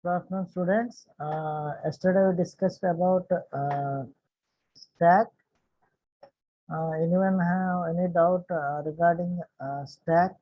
afternoon, students. Yesterday we discussed about stack. Anyone have any doubt regarding stack?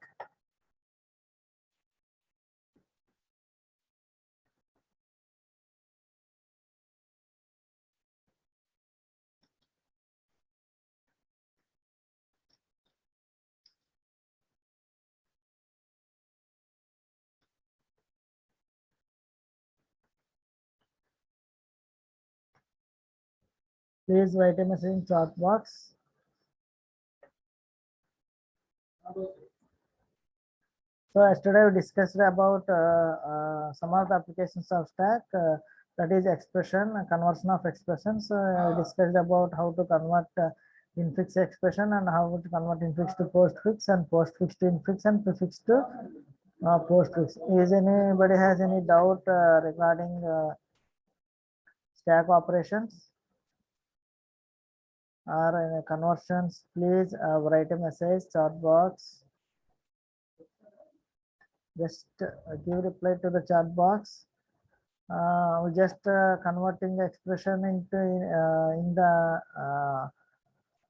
Please write a message in chat box. So yesterday we discussed about some of the applications of stack. That is expression, conversion of expressions. We discussed about how to convert infix expression and how to convert infix to postfix and postfix to infix and prefix to postfix. Is anybody has any doubt regarding stack operations or any conversions? Please write a message chat box. Just give reply to the chat box. We just converting the expression into in the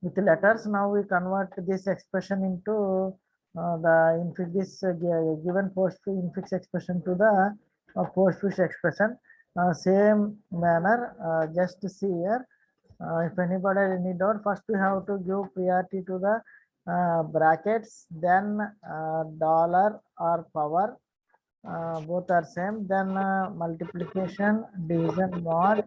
with letters. Now we convert this expression into the infix this given infix expression to the postfix expression. Same manner. Just see here. If anybody has any doubt, first we have to give priority to the brackets, then dollar or power. Both are same, then multiplication, division, mod.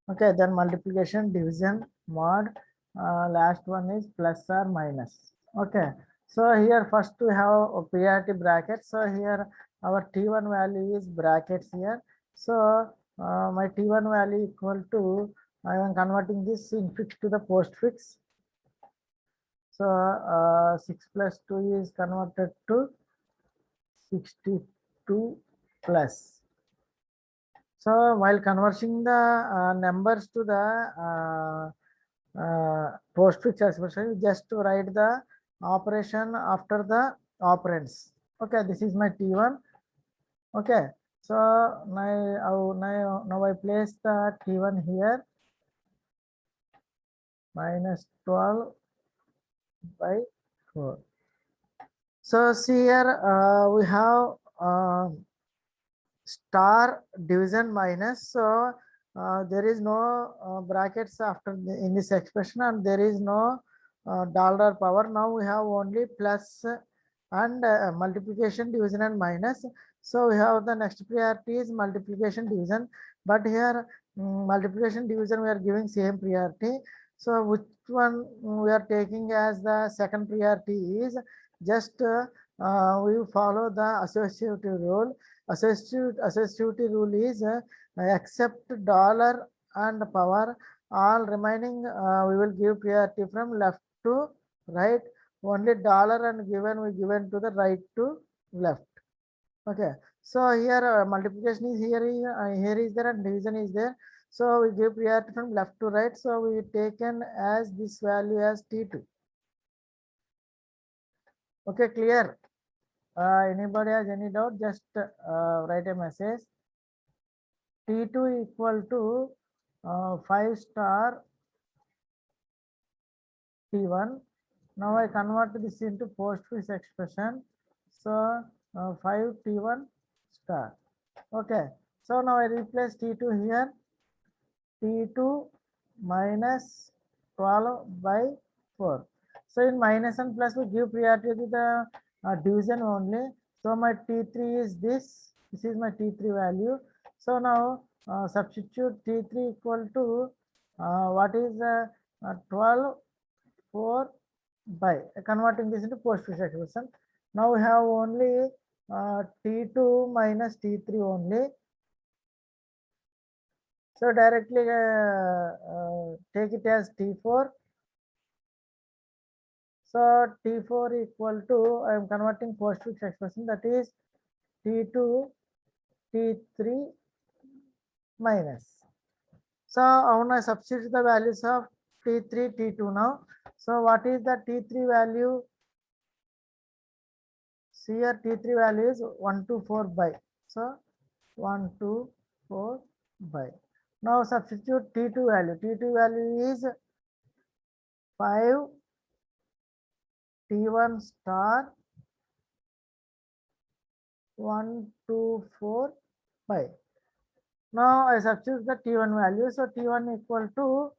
Okay, then multiplication, division, mod. Last one is plus or minus. Okay, so here first we have a priority bracket. So here our T1 value is brackets here. So my T1 value equal to, I am converting this infix to the postfix. So 6 plus 2 is converted to 62 plus. So while converting the numbers to the postfix expression, you just write the operation after the operands. Okay, this is my T1. Okay, so now I place the T1 here, minus 12 by 4. So see here we have star division minus. So there is no brackets after in this expression, and there is no dollar power. Now we have only plus and multiplication, division, and minus. So we have the next priority is multiplication, division, but here multiplication, division we are giving same priority. So which one we are taking as the second priority is just we follow the associative rule. Associative rule is except dollar and power, all remaining we will give priority from left to right. Only dollar and given we given to the right to left. Okay, so here multiplication is here is there, and division is there. So we give priority from left to right. So we taken as this value as T2. Okay, clear? Anybody has any doubt, just write a message. T2 equal to 5 star T1. Now I convert this into postfix expression. So 5 T1 star. Okay, so now I replace T2 here. T2 minus 12 by 4. So in minus and plus we give priority to the division only. So my T3 is this. This is my T3 value. So now substitute T3 equal to what is 12 4 by converting this into postfix expression. Now we have only T2 minus T3 only. So directly take it as T4. So T4 equal to, I am converting postfix expression, that is T2 T3 minus. So I want to substitute the values of T3, T2 now. So what is the T3 value? See here, T3 value is 124 by. So 124 by. Now substitute T2 value. T2 value is 5 T1 star 124 by. Now I substitute the T1 value. So T1 equal to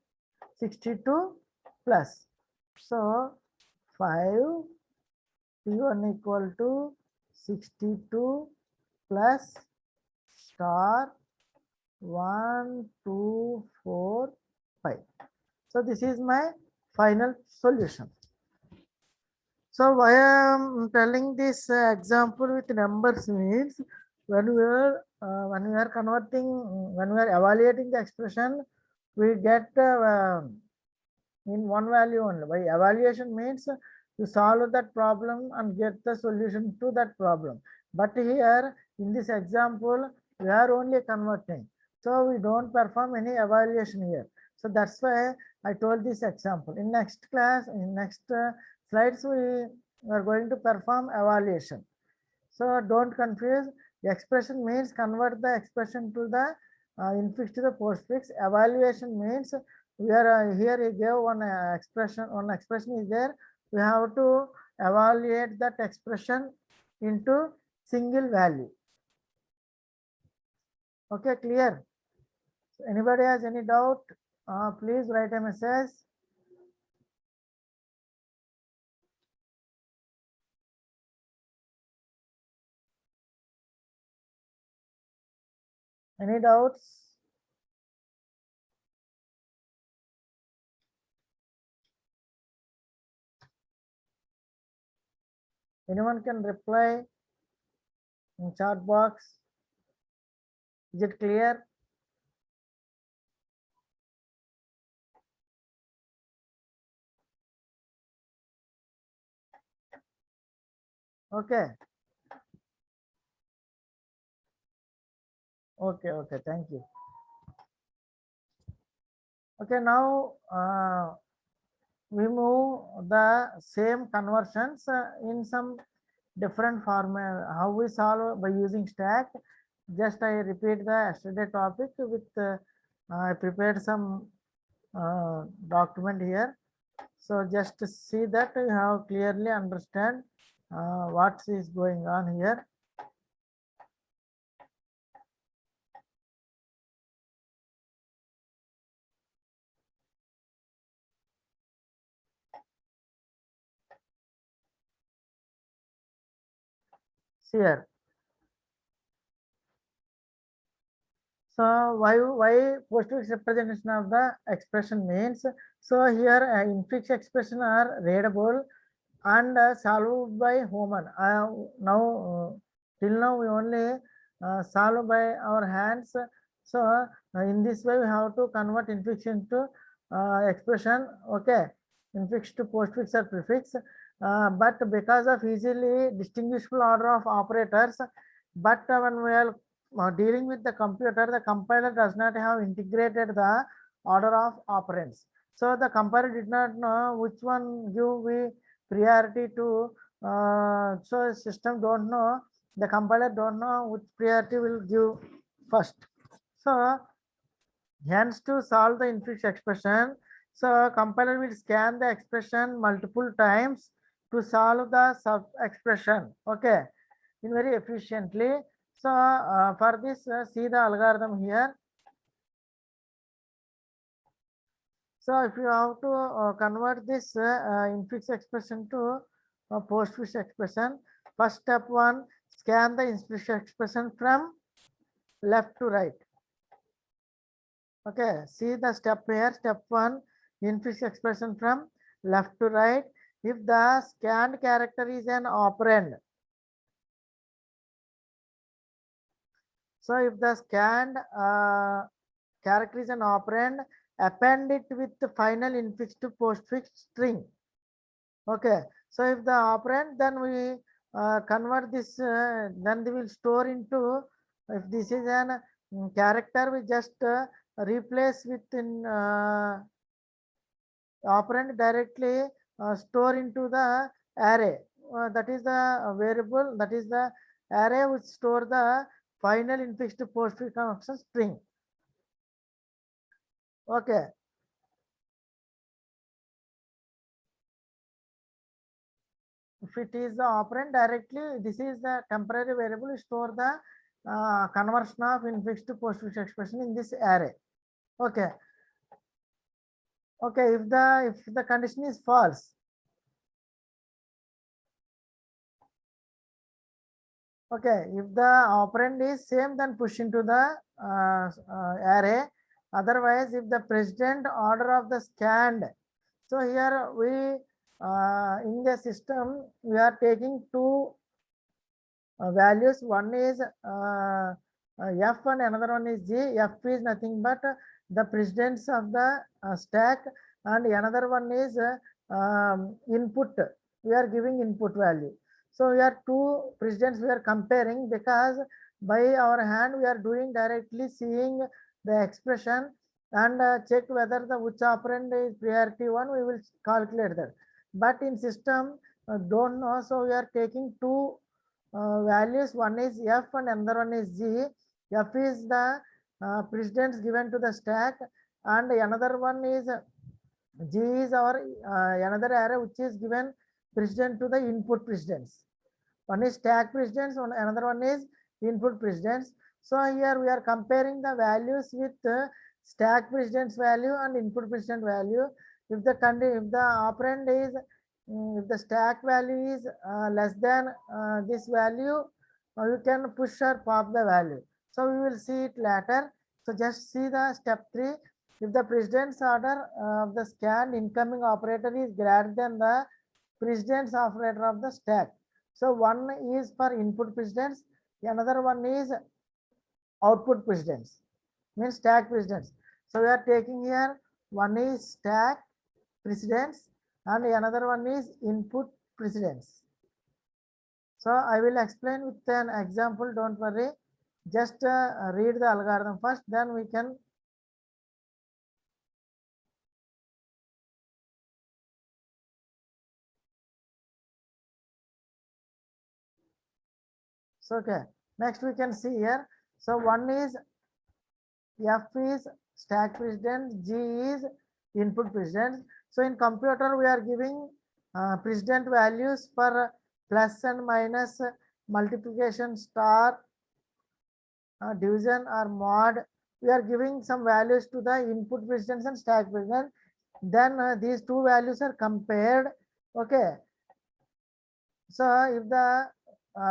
62 plus. So 5 T1 equal to 62 plus star 124 5. So this is my final solution. So why I am telling this example with numbers means when we are converting, when we are evaluating the expression, we get in one value only. By evaluation means you solve that problem and get the solution to that problem. But here in this example, we are only converting. So we don't perform any evaluation here. So that's why I told this example. In next class, in next slides, we are going to perform evaluation. So don't confuse. The expression means convert the expression to the infix to the postfix. Evaluation means we are here he gave one expression. One expression is there. We have to evaluate that expression into single value. Okay, clear? So anybody has any doubt? Please write a message. Any doubts? Anyone can reply in chat box. Is it clear? Okay. Okay, thank you. Okay, now we move the same conversions in some different format. How we solve by using stack? Just I repeat the yesterday topic with I prepared some document here. So just to see that you have clearly understand what is going on here. See here. So why postfix representation of the expression means, so here infix expression are readable and solved by human. Now till now we only solve by our hands. So in this way we have to convert infix into expression. Okay, infix to postfix or prefix. But because of easily distinguishable order of operators, but when we are dealing with the computer, the compiler does not have integrated the order of operands. So the compiler did not know which one give we priority to. So system don't know, the compiler don't know which priority will give first. So hence to solve the infix expression, so compiler will scan the expression multiple times to solve the sub expression. Okay, in very efficiently. So for this, see the algorithm here. So if you have to convert this infix expression to postfix expression, first step one, scan the infix expression from left to right. Okay, see the step here. Step one, infix expression from left to right. If the scanned character is an operand, so if the scanned character is an operand, append it with the final infix to postfix string. Okay, so if the operand, then we convert this, then they will store into, if this is an character, we just replace with in operand directly store into the array. That is the variable, that is the array which store the final infixed postfix function string. Okay. If it is the operand directly, this is the temporary variable, store the conversion of infixed to postfix expression in this array. Okay. Okay, if the condition is false, okay, if the operand is same, then push into the array. Otherwise, if the precedent order of the scanned, so here we in the system we are taking two values. One is f and another one is g. F is nothing but the precedence of the stack, and another one is input. We are giving input value. So we are two precedents we are comparing, because by our hand we are doing directly seeing the expression and check whether the which operand is priority one, we will calculate that. But in system don't know, so we are taking two values. One is f and another one is g. F is the precedence given to the stack, and another one is g is our another array which is given precedent to the input precedence. One is stack precedence, another one is input precedence. So here we are comparing the values with stack precedence value and input precedent value. If the operand is if the stack value is less than this value, you can push or pop the value. So we will see it later. So just see the step 3. If the precedence order of the scanned incoming operator is greater than the precedence operator of the stack. So one is for input precedence, another one is output precedence, means stack precedence. So we are taking here, one is stack precedence and another one is input precedence. So I will explain with an example, don't worry. Just read the algorithm first, then we can. So okay, next we can see here. So one is f is stack precedence, g is input precedence. So in computer we are giving precedent values for plus and minus, multiplication, star, division or mod. We are giving some values to the input precedence and stack precedence. Then these two values are compared. Okay. So if the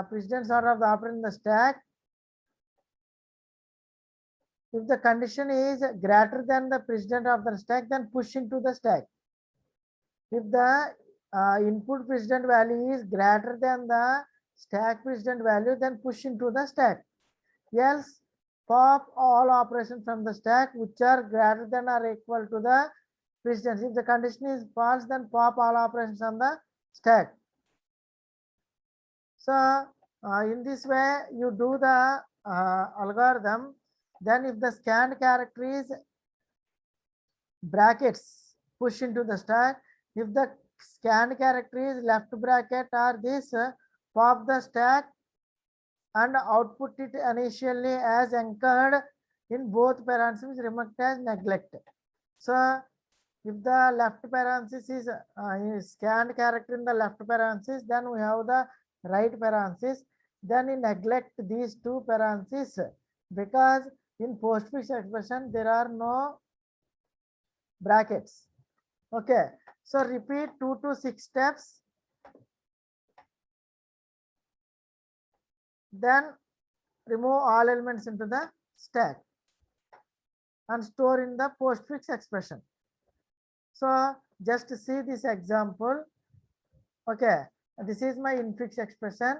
precedence order of the operand in the stack, if the condition is greater than the precedent of the stack, then push into the stack. If the input precedent value is greater than the stack precedent value, then push into the stack. Else, pop all operations from the stack which are greater than or equal to the precedence. If the condition is false, then pop all operations on the stack. So in this way you do the algorithm. Then if the scanned character is brackets, push into the stack. If the scanned character is left bracket or this, pop the stack and output it initially as anchored in both parentheses, remarked as neglect. So if the left parenthesis is scanned character in the left parenthesis, then we have the right parenthesis. Then we neglect these two parentheses, because in postfix expression there are no brackets. Okay, so repeat 2 to 6 steps. Then remove all elements into the stack and store in the postfix expression. So just see this example. Okay, this is my infix expression.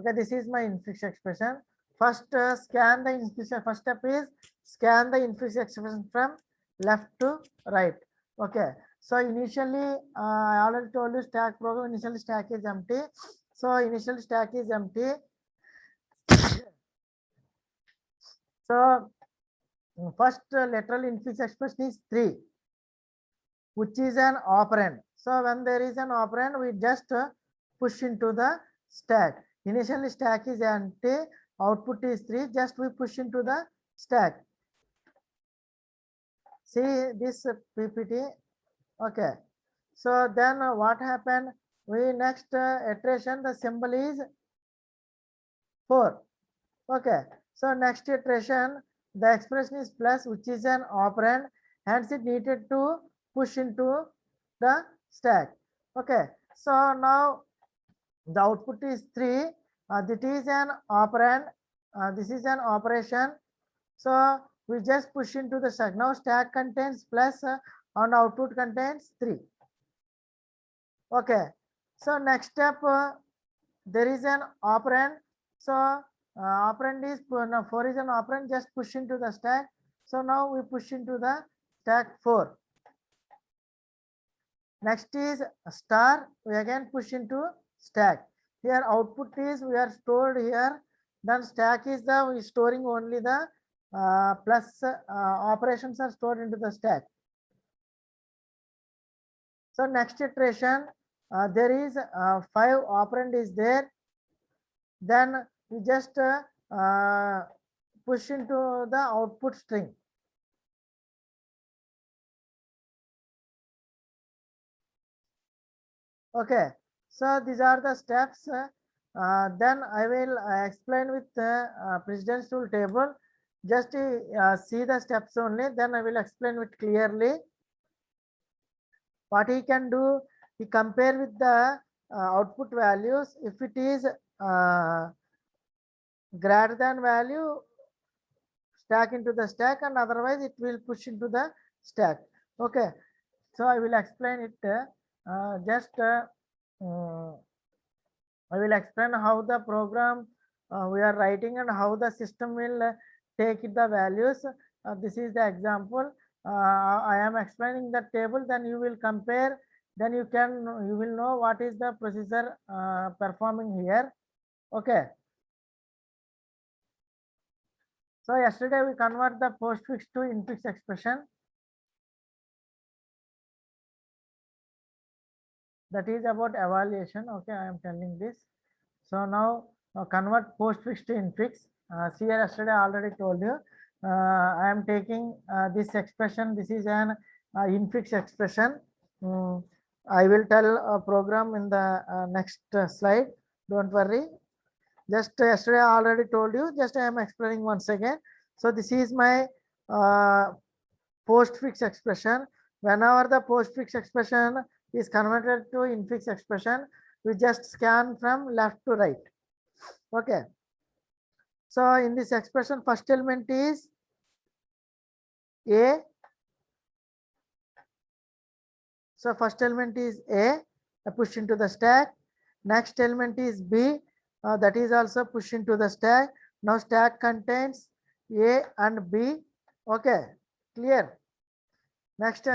Okay, this is my infix expression. First scan the infix. First step is scan the infix expression from left to right. Okay, so initially I already told you stack program, initially stack is empty. So initial stack is empty. So first literal infix expression is 3, which is an operand. So when there is an operand, we just push into the stack. Initially stack is empty, output is 3, just we push into the stack. See this PPT. Okay. So then what happened? We next iteration, the symbol is 4. Okay. So next iteration, the expression is plus, which is an operand, hence it needed to push into the stack. Okay. So now the output is 3. This is an operand. This is an operation. So we just push into the stack. Now stack contains plus and output contains 3. Okay. So next step, there is an operand. So operand is 4 is an operand, just push into the stack. So now we push into the stack 4. Next is star, we again push into stack. Here output is we are stored here. Then stack is the we storing only the plus operations are stored into the stack. So next iteration, there is 5 operand is there. Then we just push into the output string. Okay, so these are the steps. Then I will explain with precedence tool table. Just see the steps only. Then I will explain it clearly. What he can do, he compare with the output values. If it is greater than value, stack into the stack, and otherwise it will push into the stack. Okay, so I will explain it. I will explain how the program we are writing and how the system will take the values. This is the example. I am explaining the table, then you will compare, then you will know what is the procedure performing here. Okay. So yesterday we convert the postfix to infix expression. That is about evaluation. Okay, I am telling this. So now convert postfix to infix. See, yesterday I already told you. I am taking this expression. This is an infix expression. I will tell a program in the next slide. Don't worry. Just yesterday I already told you. Just I am explaining once again. So this is my postfix expression. Whenever the postfix expression is converted to infix expression, we just scan from left to right. Okay. So in this expression, first element is A. So first element is A, push into the stack. Next element is B, that is also push into the stack. Now stack contains A and B. Okay, clear. Next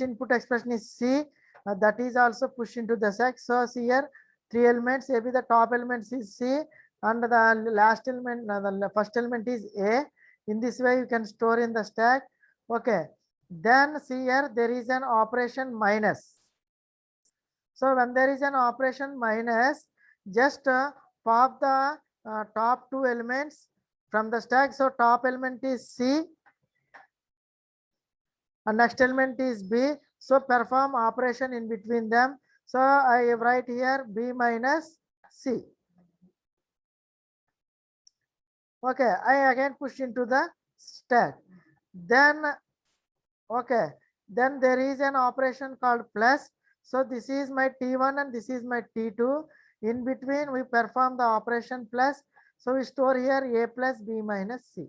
input expression is C, that is also push into the stack. So here 3 elements, maybe the top elements is C and the last element, the first element is A. In this way you can store in the stack. Okay. Then see here there is an operation minus. So when there is an operation minus, just pop the top 2 elements from the stack. So top element is C and next element is B. So perform operation in between them. So I write here B minus C. Okay, I again push into the stack. Then okay, then there is an operation called plus. So this is my T1 and this is my T2. In between we perform the operation plus. So we store here A plus B minus C.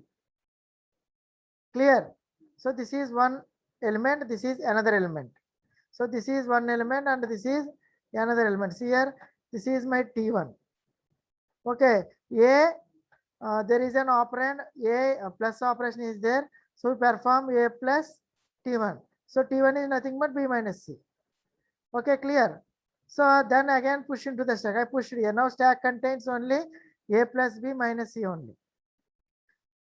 Clear? So this is one element, this is another element. So this is one element and this is another element. See here, this is my T1. Okay, A, there is an operand, A plus operation is there. So we perform A plus T1. So T1 is nothing but B minus C. Okay, clear? So then again push into the stack. I pushed here. Now stack contains only A plus B minus C only.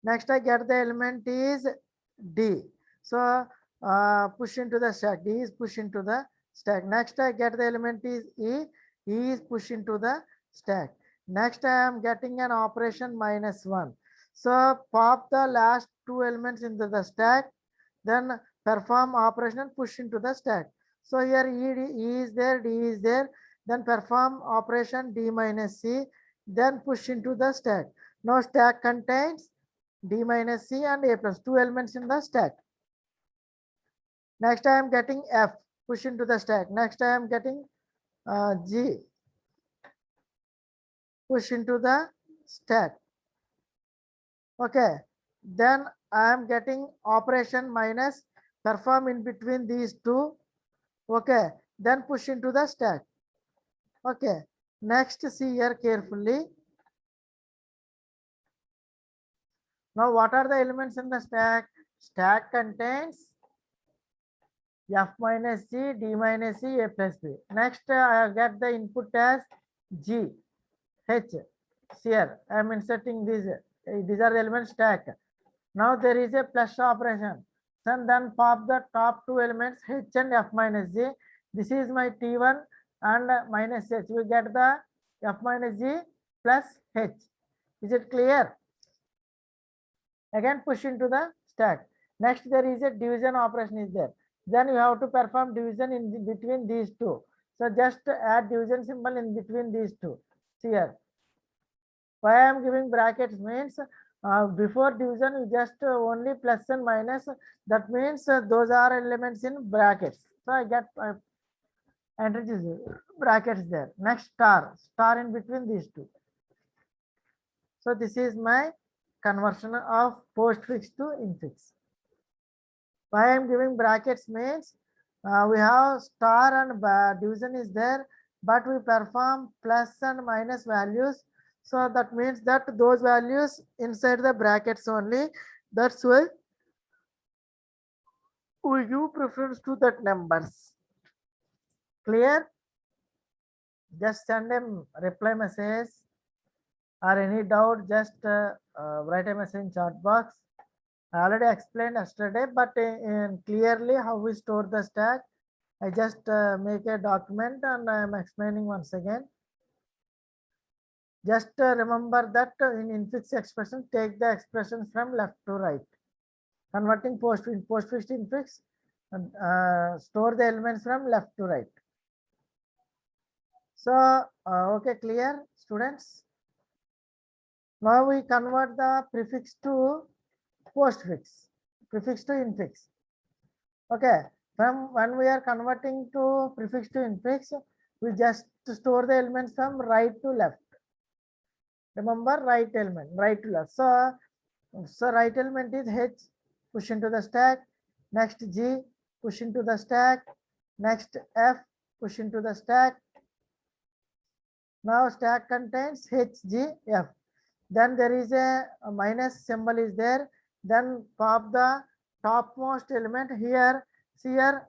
Next I get the element is D. So push into the stack. D is push into the stack. Next I get the element is E. E is push into the stack. Next I am getting an operation -1. So pop the last two elements into the stack, then perform operation and push into the stack. So here E is there, D is there, then perform operation D minus C, then push into the stack. Now stack contains D minus C and A plus, two elements in the stack. Next I am getting F, push into the stack. Next I am getting G, push into the stack. Okay, then I am getting operation minus, perform in between these two. Okay, then push into the stack. Okay, next see here carefully. Now what are the elements in the stack? Stack contains F minus G, D minus C, A plus B. Next I get the input as G, H. Here I am inserting these. These are the elements stack. Now there is a plus operation. Then pop the top two elements H and F minus G. This is my T1 and minus H. We get the F minus G plus H. Is it clear? Again push into the stack. Next there is a division operation is there. Then you have to perform division in between these two. So just add division symbol in between these two. See here. Why I am giving brackets means before division you just only plus and minus. That means those are elements in brackets. So I get introduce brackets there. Next star in between these two. So this is my conversion of postfix to infix. Why I am giving brackets means we have star and division is there, but we perform plus and minus values. So that means that those values inside the brackets only. That's why we give preference to that numbers. Clear? Just send a reply message or any doubt, just write a message in chat box. I already explained yesterday, but in clearly how we store the stack. I just make a document and I am explaining once again. Just remember that in infix expression, take the expression from left to right. Converting postfix to infix, and store the elements from left to right. So, okay, clear, students? Now we convert the prefix to postfix, prefix to infix. Okay, from when we are converting to prefix to infix, we just store the elements from right to left. Remember, right element, right to left. So right element is H, push into the stack. Next G, push into the stack. Next F, push into the stack. Now stack contains H, G, F. Then there is a minus symbol is there. Then pop the topmost element here. See here,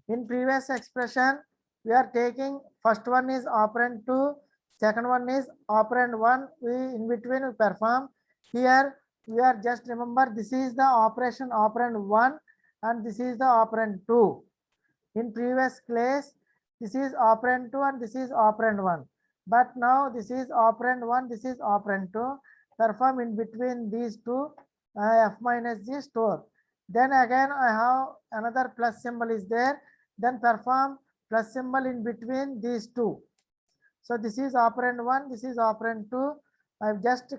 in previous expression, we are taking first one is operand 2, second one is operand 1. We in between we perform. Here we are just remember this is the operation operand 1 and this is the operand 2. In previous class, this is operand 2 and this is operand 1. But now this is operand 1, this is operand 2. Perform in between these two, F minus G store. Then again I have another plus symbol is there. Then perform plus symbol in between these two. So this is operand 1, this is operand 2. I've just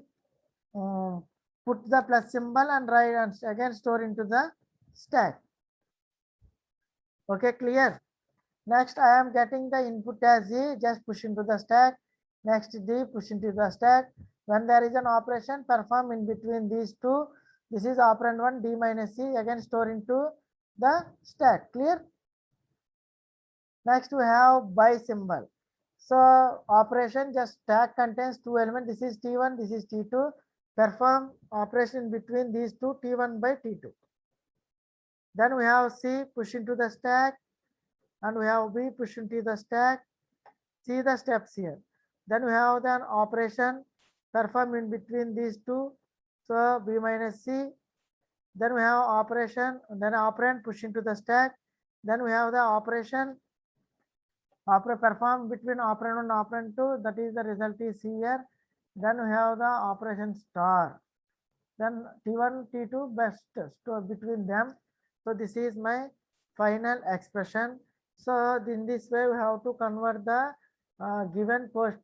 put the plus symbol and write and again store into the stack. Okay, clear? Next, I am getting the input as Z, just push into the stack. Next, D, push into the stack. When there is an operation, perform in between these two. This is operand 1, D minus C, again store into the stack. Clear? Next, we have by symbol. So, operation just stack contains two elements. This is T1, this is T2. Perform operation between these two, T1 by T2. Then we have C, push into the stack. And we have B, push into the stack. See the steps here. Then we have the operation perform in between these two. So B minus C, Then we have operation, then operand pushing to the stack. Then we have the operation performed between operand 1 and operand 2. That is the result is here. Then we have the operation star. Then T1, T2 best store between them. So this is my final expression. So in this way we have to convert the given post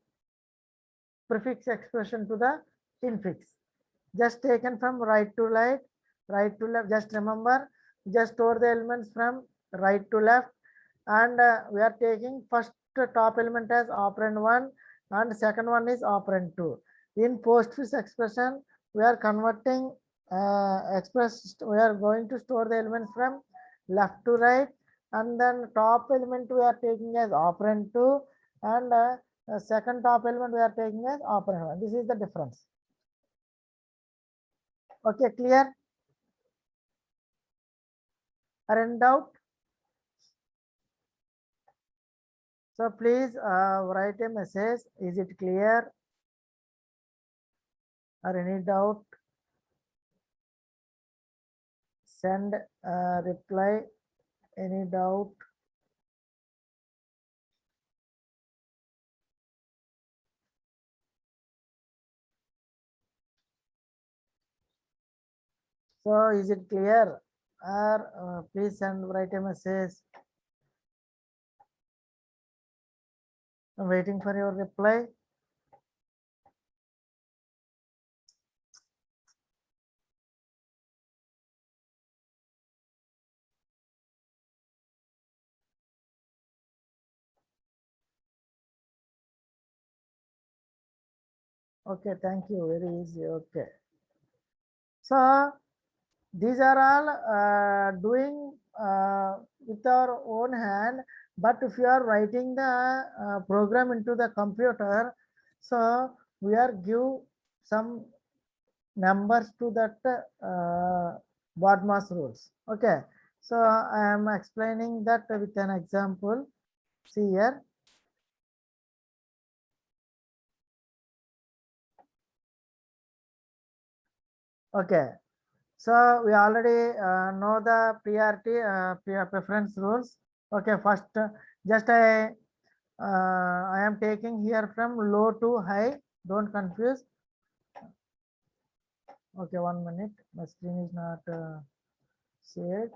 prefix expression to the infix. Just taken from right to right, right to left. Just remember, just store the elements from right to left, and we are taking first top element as operand 1 and second one is operand 2. In postfix expression, we are converting we are going to store the elements from left to right, and then top element we are taking as operand 2, and second top element we are taking as operand 1. This is the difference. Okay, clear? Are in doubt? So please write a message. Is it clear? Or any doubt? Send a reply. Any doubt? So is it clear? Or please send write a message. I'm waiting for your reply. Okay, thank you. Very easy. Okay. So these are all doing with our own hand, but if you are writing the program into the computer, so we are give some numbers to that BODMAS rules. Okay, so I am explaining that with an example. See here. Okay, so we already know the priority preference rules. Okay, first just I am taking here from low to high. Don't confuse. Okay, 1 minute. My screen is not shared.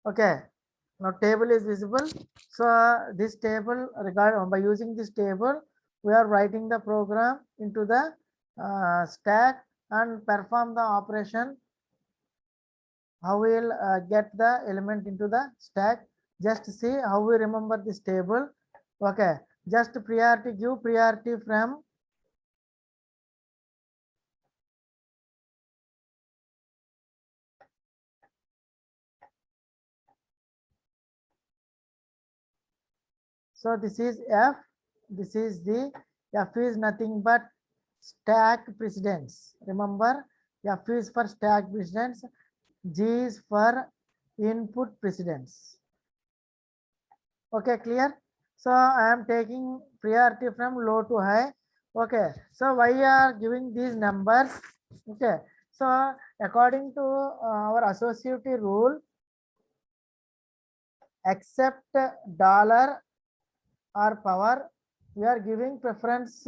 Okay, now table is visible. So this table, by using this table, we are writing the program into the stack and perform the operation. How we will get the element into the stack? Just see how we remember this table. Okay, just priority, give priority from so this is F, this is the F is nothing but stack precedence. Remember, F is for stack precedence, G is for input precedence. Okay, clear? So I am taking priority from low to high. Okay, so why are giving these numbers? Okay, so according to our associative rule, except dollar or power, we are giving preference.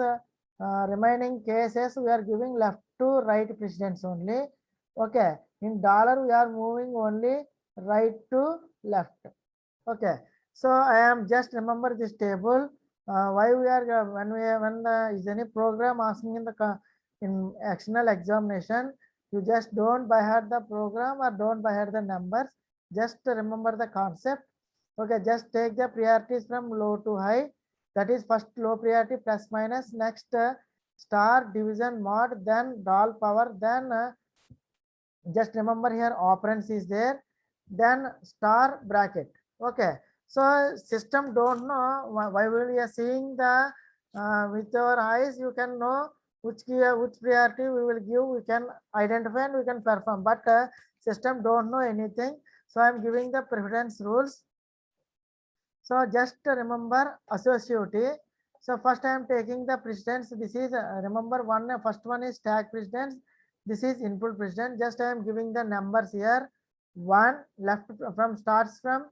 Remaining cases we are giving left to right precedence only. Okay, in dollar we are moving only right to left. Okay, so I am just remember this table. Why we are when is any program asking in the in external examination, you just don't by heart the program or don't by heart the numbers. Just remember the concept. Okay, just take the priorities from low to high. That is first low priority plus minus, next star division mod, then doll power, then just remember here operands is there, then star bracket. Okay, so system don't know why we are seeing the with our eyes you can know which priority we will give, we can identify and we can perform, but system don't know anything. So I am giving the preference rules. So just remember associative. So first I am taking the precedence. This is remember one first one is stack precedence. This is input precedence. Just I am giving the numbers here. One left from starts from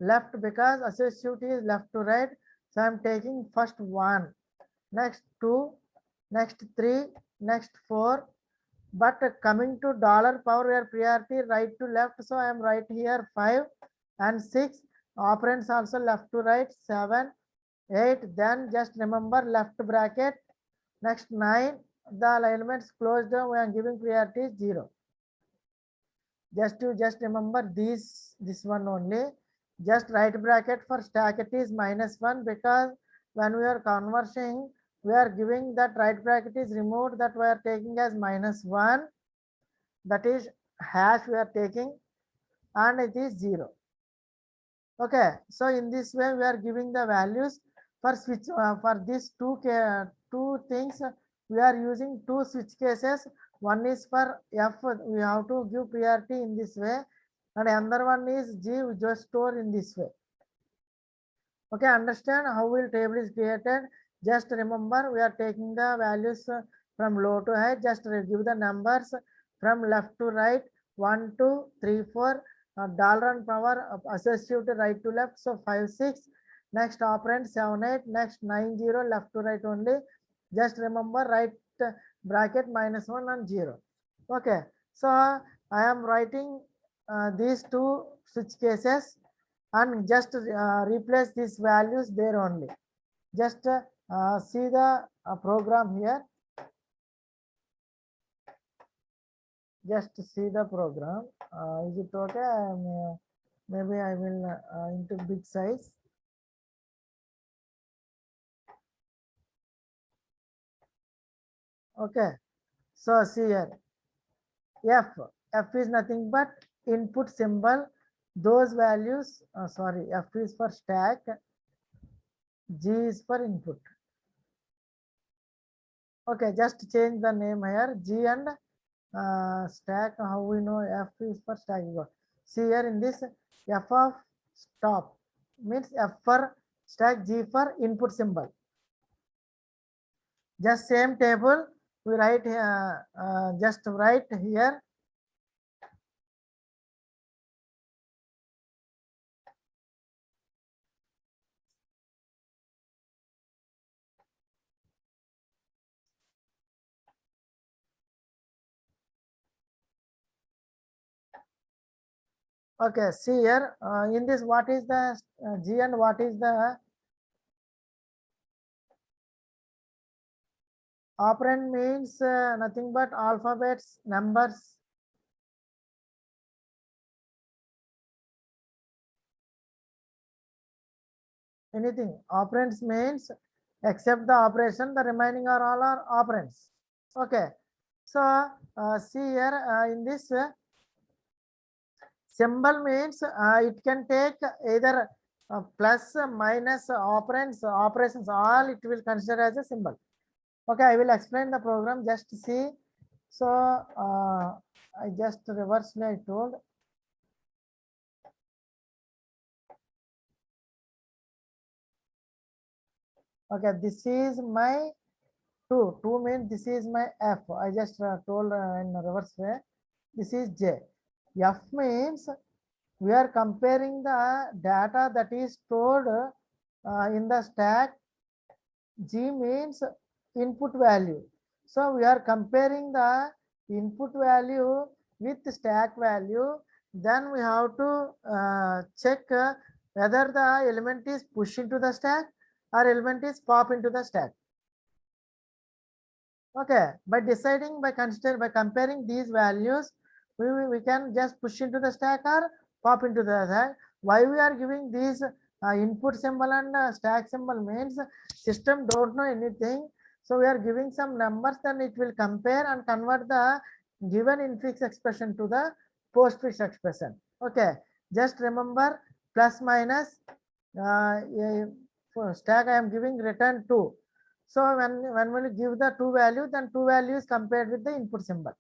left because associative is left to right. So I am taking first one, next two, next three, next four. But coming to dollar power where priority right to left. So I am right here 5 and 6. Operands also left to right 7, 8. Then just remember left bracket. Next 9. The elements closed down. We are giving priority 0. Just remember this one only. Just right bracket for stack it is -1 because when we are conversing we are giving that right bracket is removed, that we are taking as -1, that is hash we are taking, and it is 0. Okay, so in this way we are giving the values for switch for these two things. We are using two switch cases. One is for F, we have to give priority in this way, and another one is G, we just store in this way. Okay, understand how will table is created? Just remember we are taking the values from low to high. Just give the numbers from left to right, 1, 2, 3, 4. Dollar and power associative to right to left. So 5, 6. Next operand 7, 8. Next 9, 0. Left to right only. Just remember right bracket -1 and 0. Okay. So I am writing these two switch cases and just replace these values there only. Just see the program here. Just see the program. Is it okay? Maybe I will into big size. Okay. So see here. F is nothing but input symbol. Those values. Sorry. F is for stack. G is for input. Okay. Just change the name here. G and stack. How we know F is for stack? See here in this F of stop means F for stack, G for input symbol. Just same table we write just write here. Okay, see here in this what is the G and what is the operand means nothing but alphabets, numbers. Anything. Operands means except the operation, the remaining are all are operands. Okay. So see here in this symbol means it can take either plus, minus, operands, operations, all it will consider as a symbol. Okay, I will explain the program. Just see. So I just reversely I told. Okay, this is my 2. 2 means this is my F. I just told in reverse way. This is J. F means we are comparing the data that is stored in the stack. G means input value. So we are comparing the input value with stack value. Then we have to check whether the element is pushed into the stack or element is pop into the stack. Okay, by deciding by comparing these values, we can just push into the stack or pop into the stack. Why we are giving these input symbol and stack symbol means system don't know anything. So we are giving some numbers, then it will compare and convert the given infix expression to the postfix expression. Okay, just remember plus minus for stack I am giving return 2. So when we give the two values, then two values compared with the input symbol.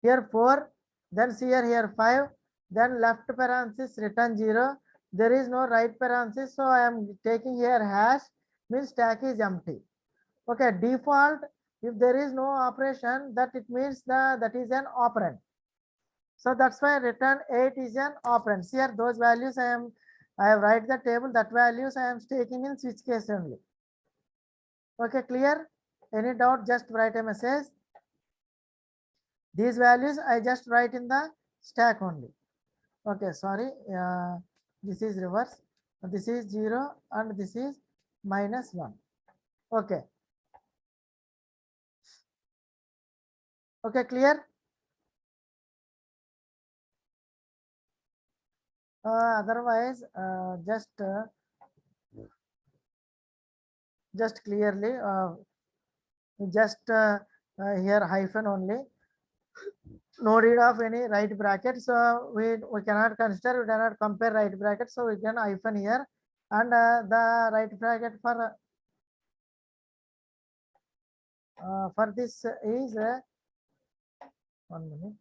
Here 4, then see here 5, then left parenthesis return 0. There is no right parenthesis, so I am taking here hash. means stack is empty. Okay, default, if there is no operation, that it means that is an operand. So that's why return 8 is an operand. Here those values I have write the table, that values I am taking in switch case only. Okay, clear? Any doubt, just write a message. These values I just write in the stack only. Okay, sorry, this is reverse. This is 0 and this is -1. Okay. Okay, clear? Otherwise, just clearly, just here hyphen only. No need of any right bracket. So we cannot consider, we cannot compare right bracket. So we can hyphen here, and the right bracket for this is 1 minute.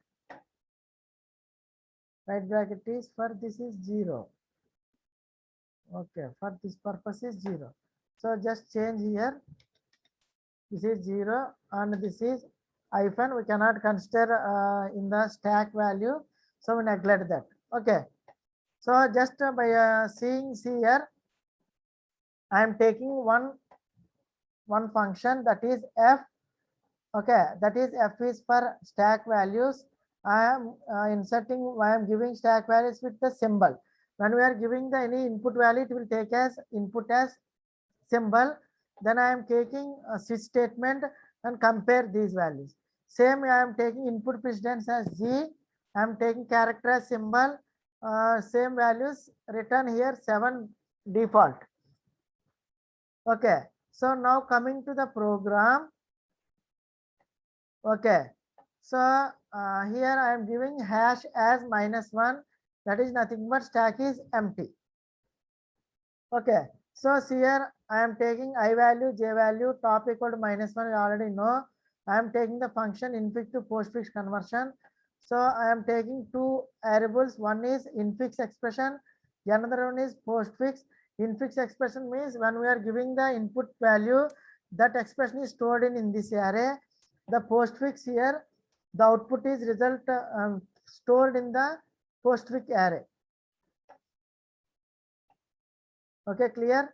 Right bracket is for this is 0. Okay, for this purpose is 0. So just change here. This is 0 and this is hyphen. We cannot consider in the stack value. So we neglect that. Okay. So just by seeing here, I am taking one function, that is f. Okay, that is f is for stack values. I am inserting, I am giving stack values with the symbol. When we are giving the any input value, it will take as input as symbol. Then I am taking a switch statement and compare these values. Same, I am taking input precedence as G. I am taking character as symbol. Same values written here 7 default. Okay. So now coming to the program. Okay. So here I am giving hash as -1. That is nothing but stack is empty. Okay. So here I am taking I value, j value, top equal to -1. You already know. I am taking the function infix to postfix conversion. So I am taking two variables. One is infix expression. The another one is postfix. Infix expression means when we are giving the input value, that expression is stored in this array. The postfix here, the output is result stored in the postfix array. Okay, clear?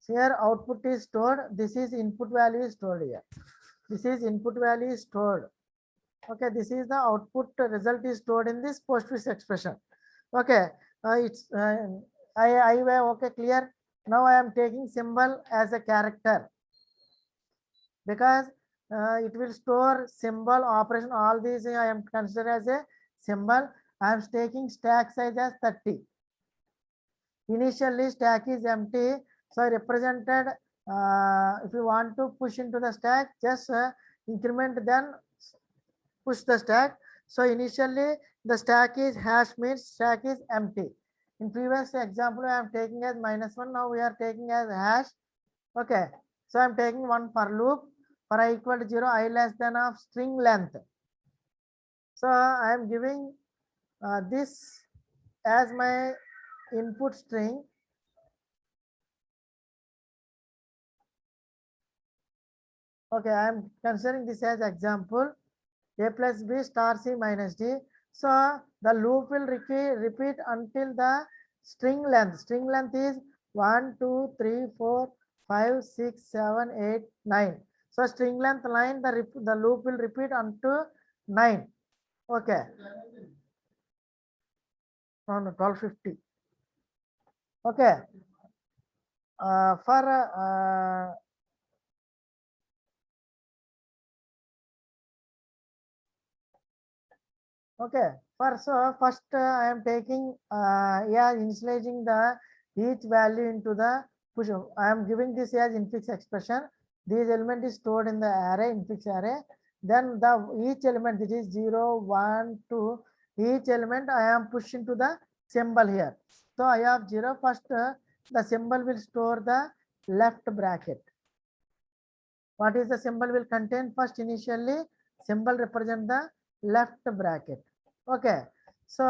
Here output is stored. This is input value is stored here. This is input value is stored. Okay, this is the output result is stored in this postfix expression. Okay, it's okay, clear. Now I am taking symbol as a character because it will store symbol operation. All these I am considered as a symbol. I am taking stack size as 30. Initially stack is empty, so I represented. If you want to push into the stack, just increment, then push the stack. So initially the stack is hash means stack is empty. In previous example, I am taking as -1. Now we are taking as hash. Okay. So I am taking one for loop for I equal to 0, I less than of string length. So I am giving this as my input string. Okay, I am considering this as example. A plus B star C minus D. So the loop will repeat until the string length. String length is 1, 2, 3, 4, 5, 6, 7, 8, 9. So string length 9, the loop will repeat until 9. Okay. No, 1250. Okay. Okay, first I am taking initializing the each value into the push. I am giving this as infix expression. This element is stored in the array, infix array. Then each element, this is 0, 1, 2, each element I am pushing to the symbol here. So I have 0. First the symbol will store the left bracket. What is the symbol will contain? First initially symbol represent the left bracket. Okay, so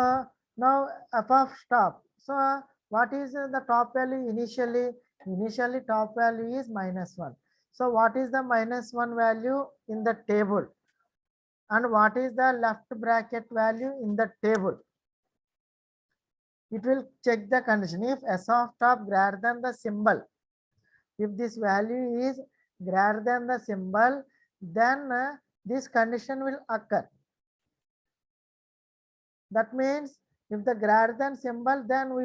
now f of stop. So what is the top value initially? Initially top value is -1. So what is the -1 value in the table? And what is the left bracket value in the table? It will check the condition. If s of top greater than the symbol, if this value is greater than the symbol, then this condition will occur. That means if the greater than symbol, then we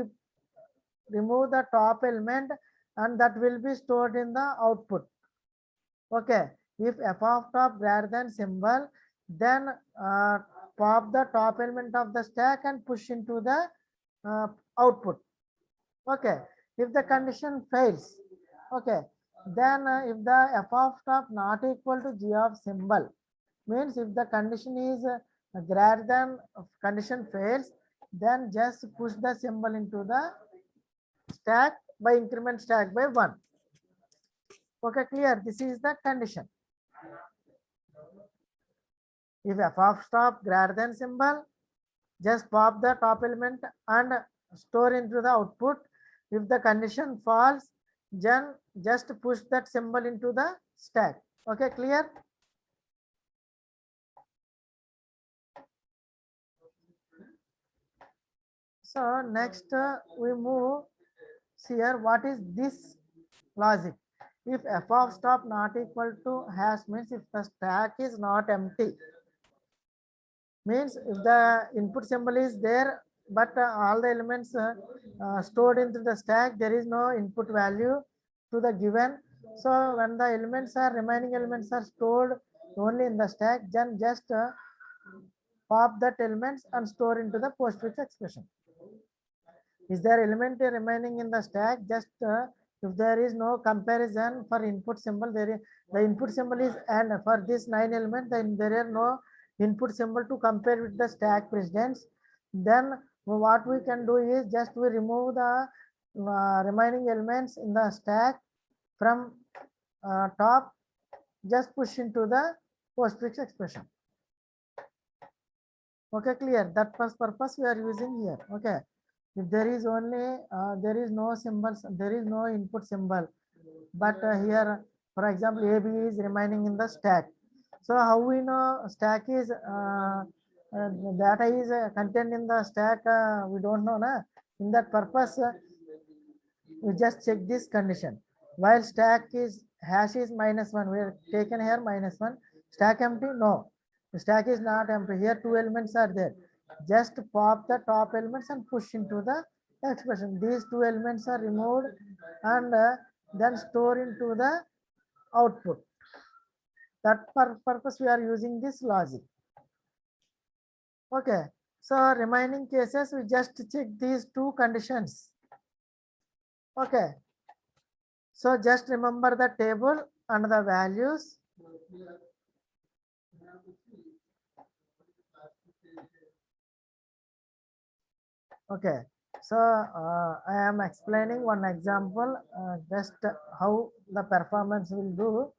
remove the top element and that will be stored in the output. Okay, if f of top greater than symbol, then pop the top element of the stack and push into the output. Okay, if the condition fails, okay, then if the f of top not equal to g of symbol, means if the condition is greater than condition fails, then just push the symbol into the stack by increment stack by 1. Okay, clear? This is the condition. If f of top greater than symbol, just pop the top element and store into the output. If the condition falls, then just push that symbol into the stack. Okay, clear? So next we move here. What is this logic? If f of stop not equal to hash, means if the stack is not empty, means if the input symbol is there but all the elements stored into the stack, there is no input value to the given. So when the remaining elements are stored only in the stack, then just pop that elements and store into the postfix expression. Is there element remaining in the stack? Just if there is no comparison for input symbol, the input symbol is, and for this 9 element, then there are no input symbol to compare with the stack precedence. Then what we can do is just we remove the remaining elements in the stack from top, just push into the postfix expression. Okay, clear? That purpose we are using here. Okay. If there is only there is no symbols, there is no input symbol, but here, for example, AB is remaining in the stack. So how we know stack is data is contained in the stack? We don't know, na? In that purpose, we just check this condition. While stack is hash is -1, we are taken here -1. Stack empty? No, the stack is not empty. Here 2 elements are there. Just pop the top elements and push into the expression. These 2 elements are removed and then store into the output. That purpose we are using this logic. Okay, so remaining cases we just check these 2 conditions. Okay, so just remember the table and the values. Okay, so I am explaining one example, just how the performance will do.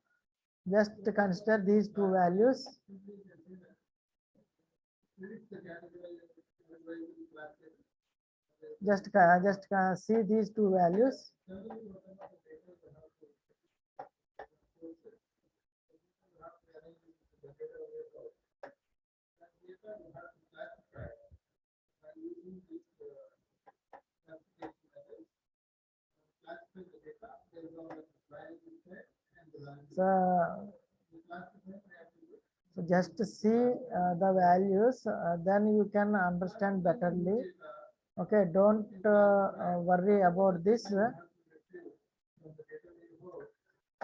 Just consider these 2 values. Just see these 2 values. So just see the values, then you can understand betterly. Okay, don't worry about this.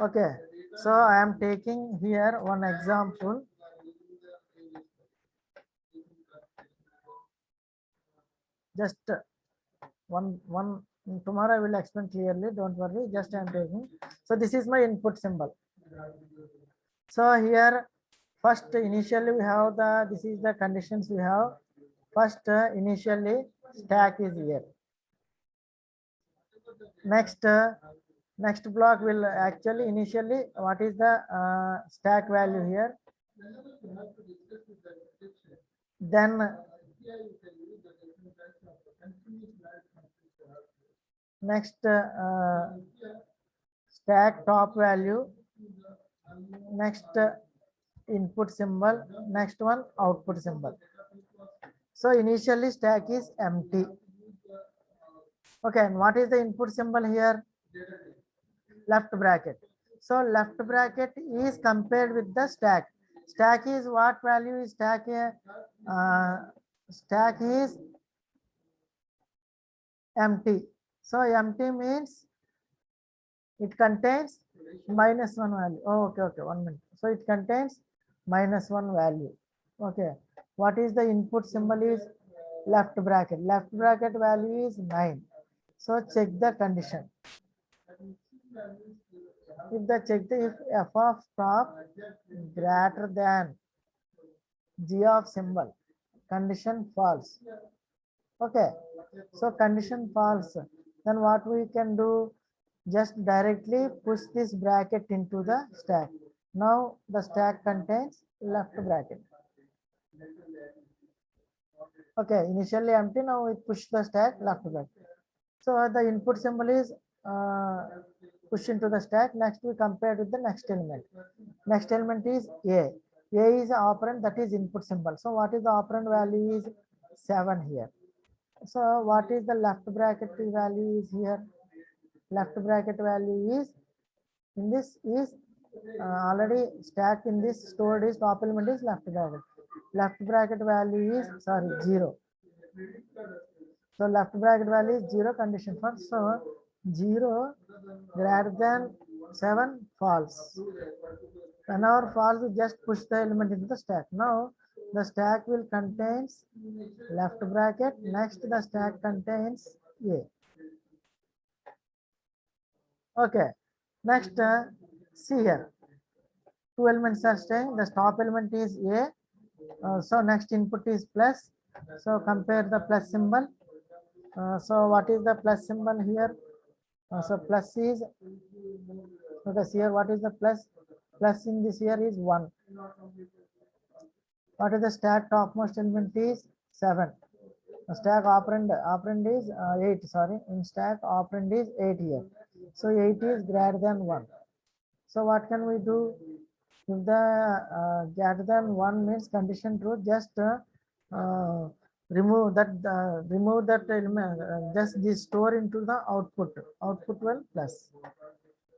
Okay, so I am taking here one example. Just one tomorrow I will explain clearly, don't worry, just I am taking. So this is my input symbol. So here first initially we have the, this is the conditions we have. First initially stack is here. Next next block will actually initially what is the stack value here. Then next stack top value, next input symbol, next one output symbol. So initially stack is empty. Okay, and what is the input symbol here? Left bracket. So left bracket is compared with the stack. Stack is what value is stack here? Stack is empty. So empty means it contains minus one value. Oh, okay, 1 minute. So it contains minus one value. Okay. What is the input symbol is left bracket. Left bracket value is 9. So check the condition. If f of top greater than g of symbol, condition false. Okay. So condition false. Then what we can do? Just directly push this bracket into the stack. Now the stack contains left bracket. Okay, initially empty. Now we push the stack left bracket. So the input symbol is push into the stack. Next we compare with the next element. Next element is A. A is operand, that is input symbol. So what is the operand value is 7 here. So what is the left bracket value is here? Left bracket value is in this is already stack in this stored is top element is left bracket. Left bracket value is 0. So left bracket value is 0, condition false. So 0 greater than 7 false. Whenever false, we just push the element into the stack. Now the stack will contains left bracket. Next the stack contains A. Okay. Next see here. 2 elements are staying. The top element is A. So next input is plus. So compare the plus symbol. So what is the plus symbol here? So plus is, okay, here what is the plus? Plus in this here is 1. What is the stack topmost element is 7. The stack operand is 8, sorry. In stack operand is 8 here. So 8 is greater than 1. So what can we do? If the greater than 1 means condition true, just remove that element, just this store into the output. Output will plus.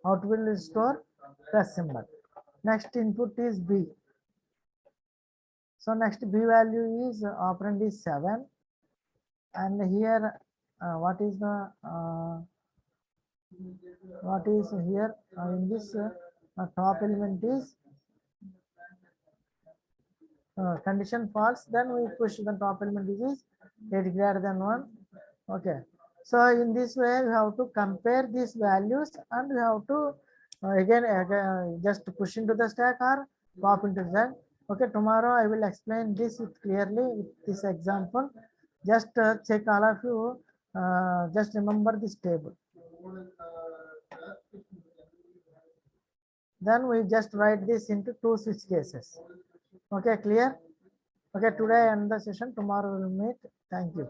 Output will store plus symbol. Next input is B. So next B value is operand is 7. And here what is the what is here in this top element is condition false, then we push the top element is 8 greater than 1. Okay, so in this way we have to compare these values and we have to again just push into the stack or pop into that. Okay, tomorrow I will explain this clearly with this example. Just check all of you, just remember this table. Then we just write this into 2 switch cases. Okay, clear? Okay, today I end the session. Tomorrow we'll meet. Thank you.